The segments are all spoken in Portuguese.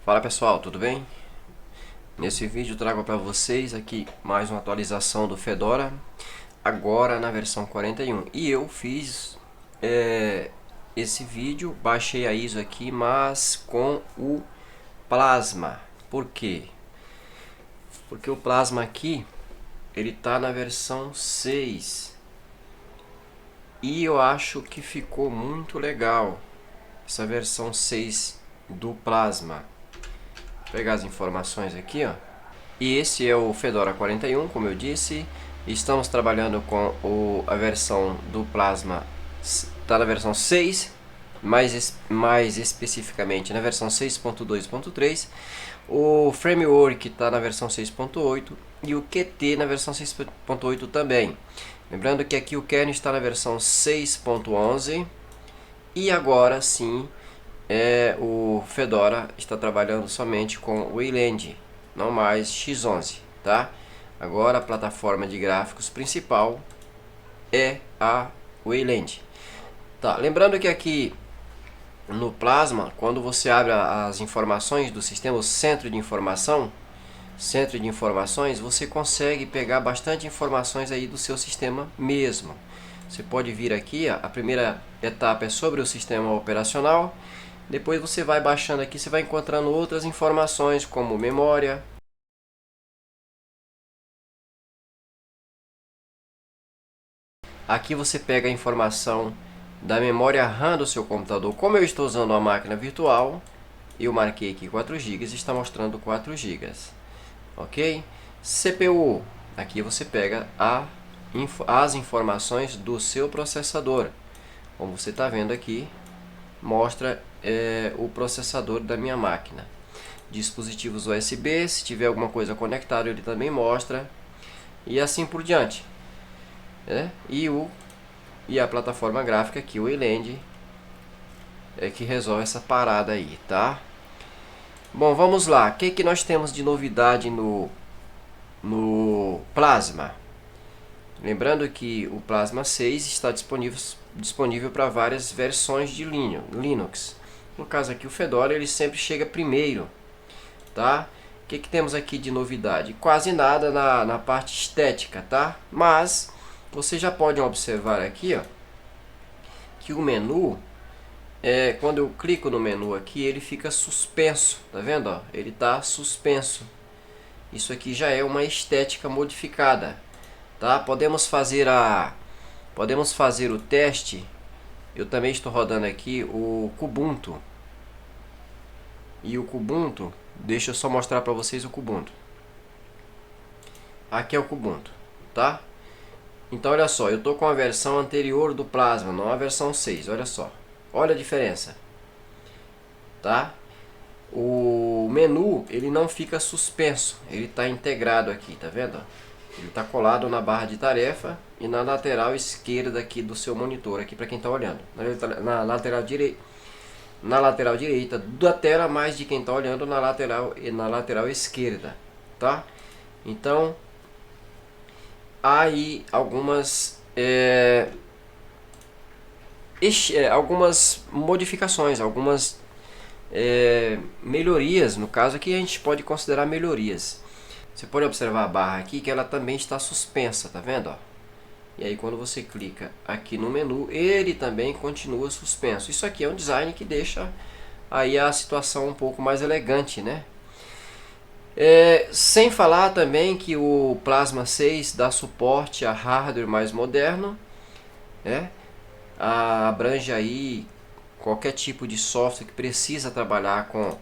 Fala pessoal, tudo bem? Nesse vídeo trago para vocês aqui mais uma atualização do Fedora, agora na versão 41. E eu fiz esse vídeo, baixei a ISO aqui, mas com o Plasma. Por quê? Porque o Plasma aqui, ele tá na versão 6. E eu acho que ficou muito legal essa versão 6 do Plasma. Vou pegar as informações aqui, ó. E esse é o Fedora 41, como eu disse. Estamos trabalhando com a versão do Plasma, está na versão 6, mais especificamente na versão 6.2.3. O Framework está na versão 6.8 e o Qt na versão 6.8 também. Lembrando que aqui o kernel está na versão 6.11 e agora sim o Fedora está trabalhando somente com o Wayland, não mais X11, tá? Agora a plataforma de gráficos principal é a Wayland. Tá, lembrando que aqui no Plasma, quando você abre as informações do sistema, o centro de informações, você consegue pegar bastante informações aí do seu sistema mesmo. Você pode vir aqui, a primeira etapa é sobre o sistema operacional. Depois você vai baixando aqui, você vai encontrando outras informações como memória. Aqui você pega a informação da memória RAM do seu computador. Como eu estou usando uma máquina virtual, eu marquei aqui 4 GB e está mostrando 4 GB. Ok? CPU. Aqui você pega as informações do seu processador. Como você está vendo aqui, mostra o processador da minha máquina. Dispositivos USB, se tiver alguma coisa conectada, ele também mostra. E assim por diante. E a plataforma gráfica aqui, o Wayland, é que resolve essa parada aí, tá? Bom, vamos lá. O que nós temos de novidade no Plasma? Lembrando que o Plasma 6 está disponível para várias versões de Linux. No caso aqui, o Fedora, ele sempre chega primeiro, tá? O que temos aqui de novidade? Quase nada na parte estética, tá? Mas você já pode observar aqui, ó, que o menu, quando eu clico no menu aqui, ele fica suspenso, tá vendo? Ó? Ele está suspenso. Isso aqui já é uma estética modificada, tá? Podemos fazer o teste. Eu também estou rodando aqui o Kubuntu. E o Kubuntu, deixa eu só mostrar para vocês o Kubuntu. Aqui é o Kubuntu, tá? Então olha só, eu estou com a versão anterior do Plasma, não a versão 6, olha só. Olha a diferença, tá? O menu, ele não fica suspenso, ele está integrado aqui, tá vendo? Ele está colado na barra de tarefa e na lateral esquerda aqui do seu monitor, aqui para quem está olhando. Na lateral direita da tela, mais de quem está olhando na lateral esquerda, tá? Então, há aí algumas modificações, algumas melhorias. No caso aqui a gente pode considerar melhorias. Você pode observar a barra aqui que ela também está suspensa, tá vendo? Ó? E aí quando você clica aqui no menu, ele também continua suspenso. Isso aqui é um design que deixa aí a situação um pouco mais elegante, né? Sem falar também que o Plasma 6 dá suporte a hardware mais moderno, né? Abrange aí qualquer tipo de software que precisa trabalhar com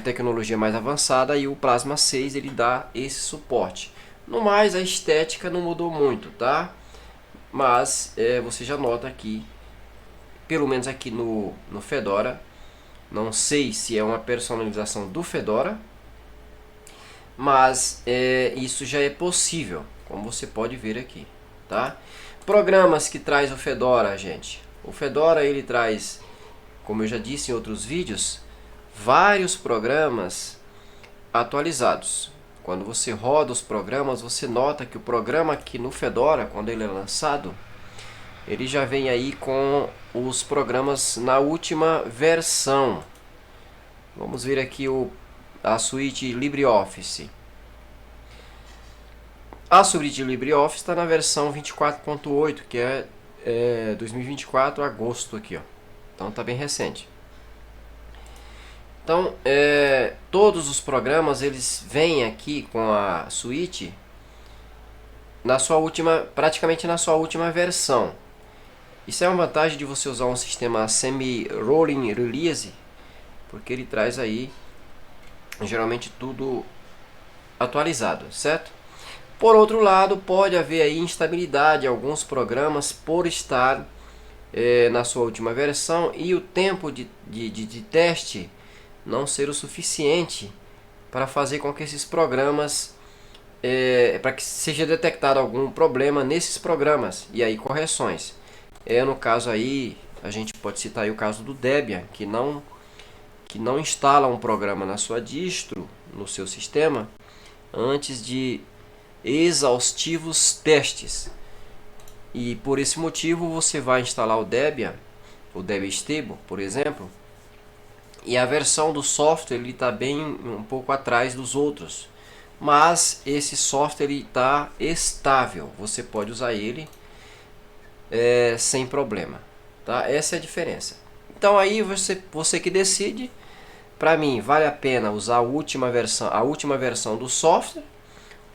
tecnologia mais avançada, e o Plasma 6 ele dá esse suporte. No mais, a estética não mudou muito, tá? Mas você já nota aqui, pelo menos aqui no Fedora, não sei se é uma personalização do Fedora, mas isso já é possível, como você pode ver aqui, tá? Programas que traz o Fedora, gente. O Fedora ele traz, como eu já disse em outros vídeos, vários programas atualizados. Quando você roda os programas, você nota que o programa aqui no Fedora, quando ele é lançado, ele já vem aí com os programas na última versão. Vamos ver aqui a suíte LibreOffice. A suíte LibreOffice está na versão 24.8, que é 2024, agosto aqui, ó. Então tá bem recente. Então, todos os programas eles vêm aqui com a suíte na sua última, praticamente na sua última versão. Isso é uma vantagem de você usar um sistema semi-rolling release, porque ele traz aí geralmente tudo atualizado, certo? Por outro lado, pode haver aí instabilidade em alguns programas por estar na sua última versão e o tempo de teste não ser o suficiente para fazer com que esses programas, para que seja detectado algum problema nesses programas e aí correções. No caso aí, a gente pode citar aí o caso do Debian, que não instala um programa na sua distro, no seu sistema, antes de exaustivos testes. E por esse motivo você vai instalar o Debian Stable, por exemplo, e a versão do software ele está bem um pouco atrás dos outros, mas esse software está estável, você pode usar ele sem problema, tá? Essa é a diferença. Então aí você que decide. Para mim vale a pena usar a última versão do software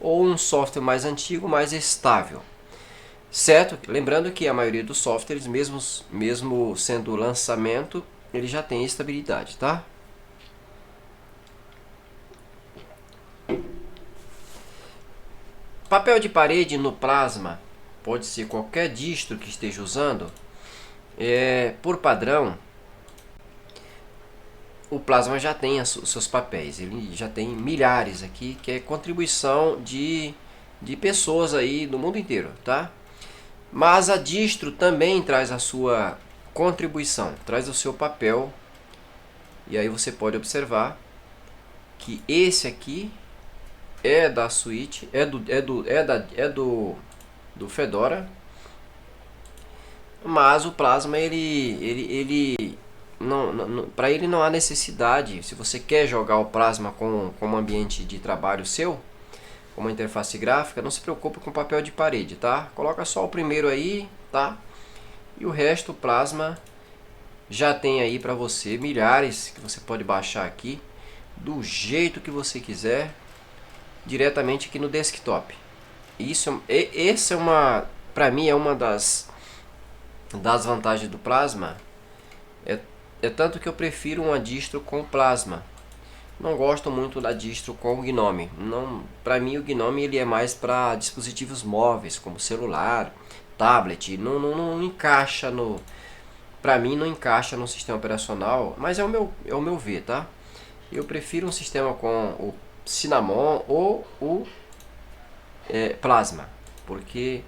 ou um software mais antigo, mais estável, certo? Lembrando que a maioria dos softwares, mesmo sendo lançamento, ele já tem estabilidade, tá? Papel de parede no Plasma pode ser qualquer distro que esteja usando. Por padrão, o Plasma já tem os seus papéis, ele já tem milhares aqui, que é contribuição de pessoas aí do mundo inteiro, tá? Mas a distro também traz a sua contribuição, traz o seu papel. E aí você pode observar que esse aqui é da suíte, do Fedora, mas o Plasma para ele não há necessidade. Se você quer jogar o Plasma como ambiente de trabalho seu, como interface gráfica, não se preocupe com papel de parede, tá? Coloca só o primeiro aí, tá? E o resto, o Plasma já tem aí para você milhares que você pode baixar aqui do jeito que você quiser, diretamente aqui no desktop. Esse para mim é uma das vantagens do Plasma. É tanto que eu prefiro uma distro com Plasma. Não gosto muito da distro com o GNOME. Para mim o GNOME ele é mais para dispositivos móveis, como celular, tablet. Não encaixa para mim não encaixa no sistema operacional, mas é o meu ver, tá? Eu prefiro um sistema com o Cinnamon ou o Plasma, porque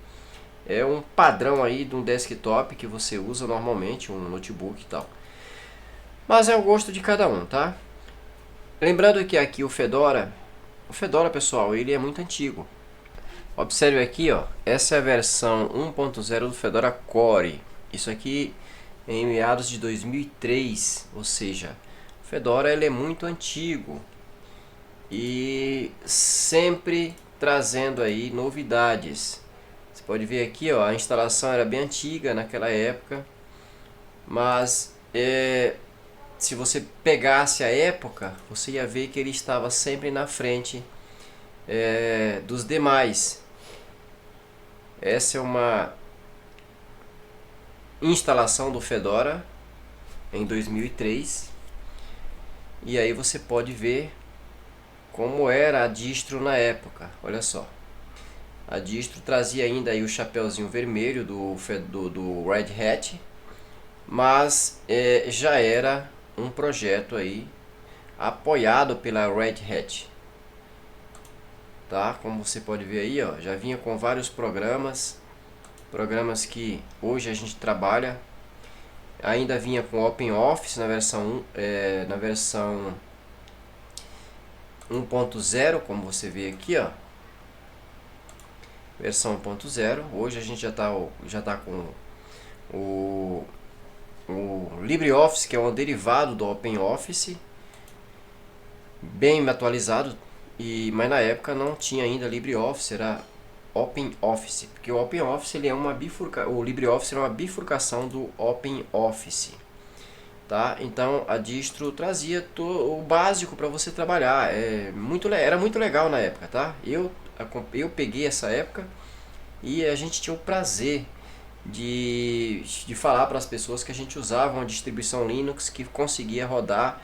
é um padrão aí de um desktop que você usa normalmente, um notebook e tal. Mas é o gosto de cada um, tá? Lembrando que aqui o Fedora, pessoal, ele é muito antigo. Observe aqui, ó, essa é a versão 1.0 do Fedora Core. Isso aqui em meados de 2003, ou seja, o Fedora ele é muito antigo e sempre trazendo aí novidades. Você pode ver aqui, ó, a instalação era bem antiga naquela época, mas se você pegasse a época, você ia ver que ele estava sempre na frente dos demais. Essa é uma instalação do Fedora em 2003. E aí você pode ver como era a distro na época. Olha só. A distro trazia ainda aí o chapeuzinho vermelho do Red Hat, mas já era um projeto aí apoiado pela Red Hat, tá? Como você pode ver aí, ó, já vinha com vários programas que hoje a gente trabalha. Ainda vinha com OpenOffice na versão 1.0, como você vê aqui, ó. Versão 1.0. Hoje a gente já tá com o LibreOffice, que é um derivado do OpenOffice, bem atualizado, mas na época não tinha ainda LibreOffice, era OpenOffice, porque o OpenOffice ele é o LibreOffice é uma bifurcação do OpenOffice, tá? Então a distro trazia o básico para você trabalhar, era muito legal na época, tá? Eu peguei essa época e a gente tinha o prazer de falar para as pessoas que a gente usava uma distribuição Linux que conseguia rodar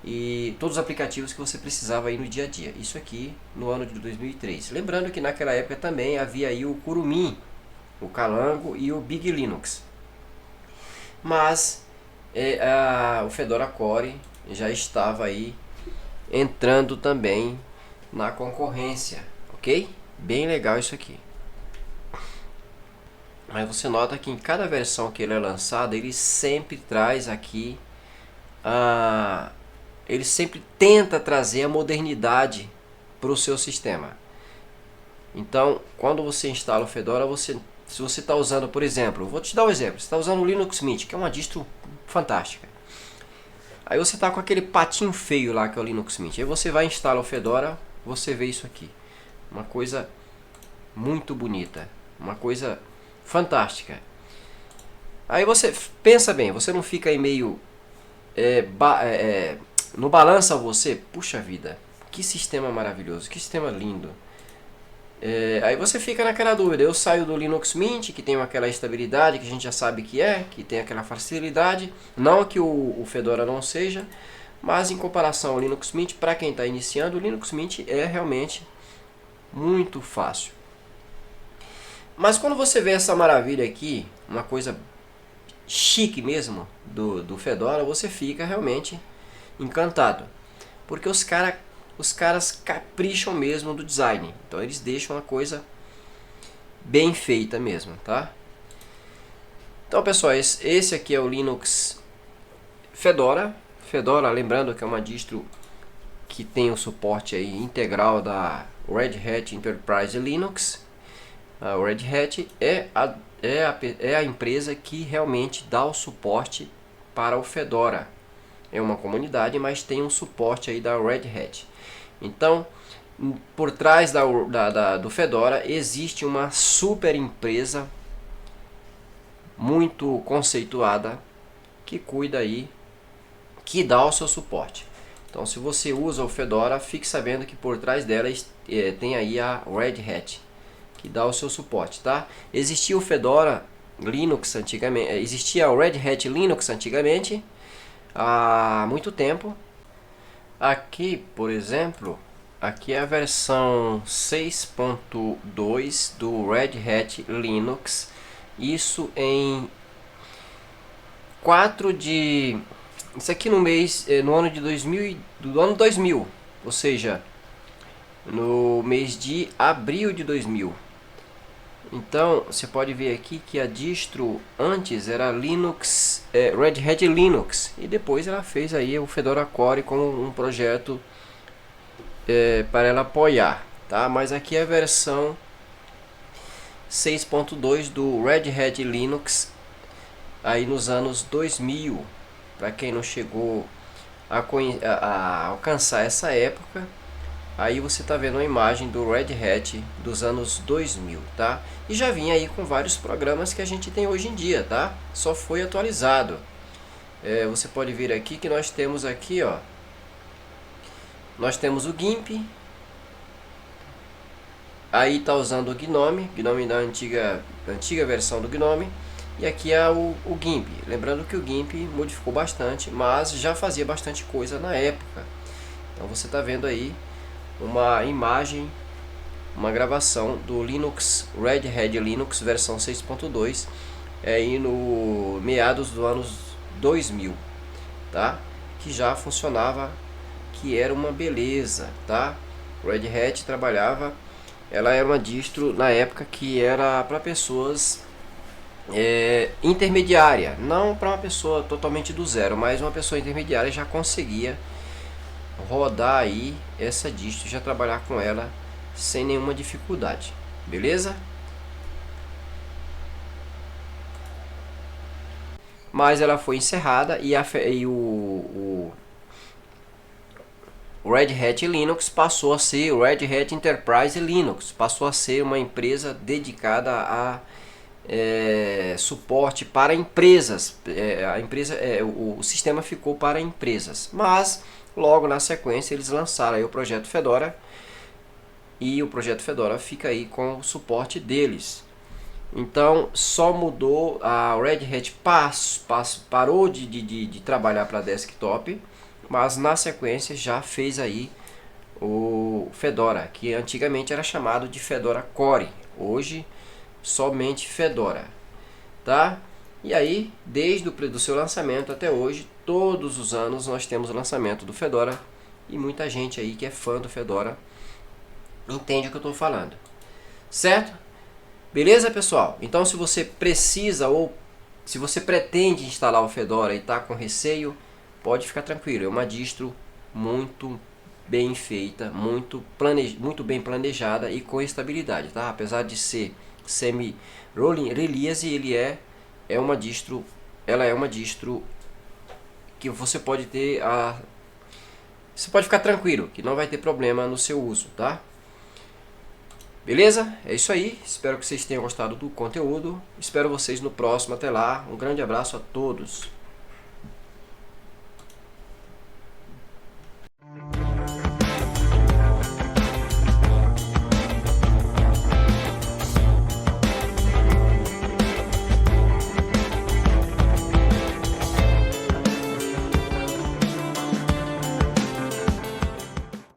e todos os aplicativos que você precisava aí no dia a dia. Isso aqui no ano de 2003. Lembrando que naquela época também havia aí o Kurumin, o Calango e o Big Linux. Mas o Fedora Core já estava aí entrando também na concorrência, ok? Bem legal isso aqui. Mas você nota que em cada versão que ele é lançado, ele sempre traz aqui ele sempre tenta trazer a modernidade para o seu sistema. Então, quando você instala o Fedora, se você está usando, por exemplo, vou te dar um exemplo, você está usando o Linux Mint, que é uma distro fantástica. Aí você está com aquele patinho feio lá que é o Linux Mint. Aí você vai instalar o Fedora, você vê isso aqui. Uma coisa muito bonita, uma coisa fantástica. Aí você pensa bem, você não fica aí meio no balança você, puxa vida, que sistema maravilhoso, que sistema lindo. Aí você fica naquela dúvida, eu saio do Linux Mint, que tem aquela estabilidade que a gente já sabe que tem aquela facilidade, não que o Fedora não seja, mas em comparação ao Linux Mint, para quem está iniciando, o Linux Mint é realmente muito fácil. Mas quando você vê essa maravilha aqui, uma coisa chique mesmo do Fedora, você fica realmente encantado. Porque os caras capricham mesmo do design. Então eles deixam a coisa bem feita mesmo, tá? Então pessoal, esse aqui é o Linux Fedora. Fedora, lembrando que é uma distro que tem o suporte aí integral da Red Hat Enterprise Linux. A Red Hat é a empresa que realmente dá o suporte para o Fedora. É uma comunidade, mas tem um suporte aí da Red Hat. Então, por trás do Fedora existe uma super empresa muito conceituada que cuida aí, que dá o seu suporte. Então, se você usa o Fedora, fique sabendo que por trás dela tem aí a Red Hat, que dá o seu suporte, tá? Existia o Fedora Linux antigamente, existia o Red Hat Linux antigamente, há muito tempo. Aqui, por exemplo, aqui é a versão 6.2 do Red Hat Linux. Isso em 4 de... Isso aqui no ano de 2000, do ano 2000, ou seja, no mês de abril de 2000. Então, você pode ver aqui que a distro antes era Linux, Red Hat Linux, e depois ela fez aí o Fedora Core como um projeto para ela apoiar, tá? Mas aqui é a versão 6.2 do Red Hat Linux aí nos anos 2000. Para quem não chegou a alcançar essa época, aí você está vendo uma imagem do Red Hat dos anos 2000, tá? E já vinha aí com vários programas que a gente tem hoje em dia, tá? Só foi atualizado. Você pode ver aqui que nós temos aqui, ó. Nós temos o GIMP. Aí está usando o GNOME da antiga versão do GNOME. E aqui é o GIMP. Lembrando que o GIMP modificou bastante, mas já fazia bastante coisa na época. Então você está vendo aí uma imagem, uma gravação do Linux Red Hat Linux versão 6.2 aí no meados dos anos 2000, tá? Que já funcionava, que era uma beleza, tá? Red Hat trabalhava, ela era uma distro na época que era para pessoas intermediária, não para uma pessoa totalmente do zero, mas uma pessoa intermediária já conseguia rodar aí essa distro, já trabalhar com ela sem nenhuma dificuldade, beleza? Mas ela foi encerrada e o Red Hat Linux passou a ser Red Hat Enterprise Linux, passou a ser uma empresa dedicada a suporte para empresas. O sistema ficou para empresas, mas logo na sequência eles lançaram aí o projeto Fedora, e o projeto Fedora fica aí com o suporte deles. Então só mudou, a Red Hat parou de trabalhar para desktop, mas na sequência já fez aí o Fedora, que antigamente era chamado de Fedora Core, hoje somente Fedora, tá? E aí, desde o seu lançamento até hoje, todos os anos nós temos o lançamento do Fedora, e muita gente aí que é fã do Fedora entende o que eu estou falando, certo? Beleza, pessoal? Então, se você precisa ou se você pretende instalar o Fedora e está com receio, pode ficar tranquilo, é uma distro muito bem feita, muito bem planejada e com estabilidade, tá? Apesar de ser semi-rolling release, ela é uma distro que você pode ter você pode ficar tranquilo, que não vai ter problema no seu uso, tá? Beleza? É isso aí. Espero que vocês tenham gostado do conteúdo. Espero vocês no próximo. Até lá. Um grande abraço a todos.